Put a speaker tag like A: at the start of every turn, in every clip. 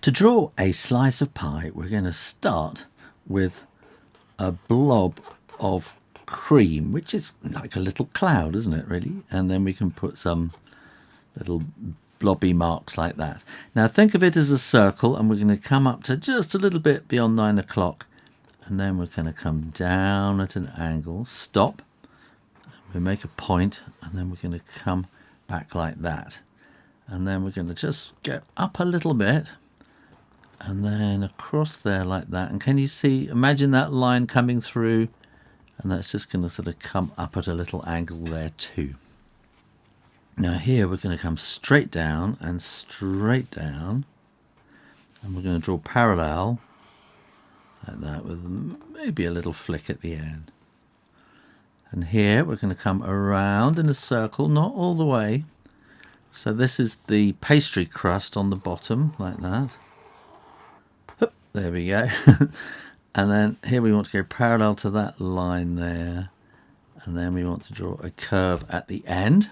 A: To draw a slice of pie, we're going to start with a blob of cream, which is like a little cloud, isn't it, really? And then we can put some little blobby marks like that. Now think of it as a circle, and we're going to come up to just a little bit beyond 9 o'clock, and then we're going to come down at an angle, stop, we make a point, and then we're going to come back like that. And then we're going to just go up a little bit, and then across there like that. And can you see, imagine that line coming through, and that's just going to sort of come up at a little angle there too. Now here we're going to come straight down, and we're going to draw parallel like that with maybe a little flick at the end. And here we're going to come around in a circle, not all the way. So this is the pastry crust on the bottom like that. There we go. And then here we want to go parallel to that line there, and then we want to draw a curve at the end,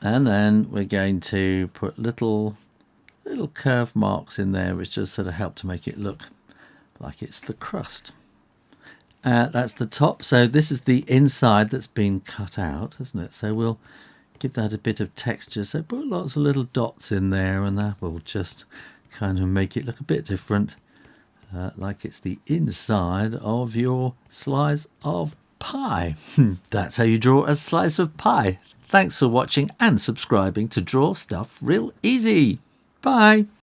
A: and then we're going to put little curve marks in there which just sort of help to make it look like it's the crust. That's the top, so this is the inside that's been cut out, isn't it? So we'll give that a bit of texture, so put lots of little dots in there, and that will just kind of make it look a bit different, like it's the inside of your slice of pie. That's how you draw a slice of pie. Thanks for watching and subscribing to Draw Stuff Real Easy. Bye.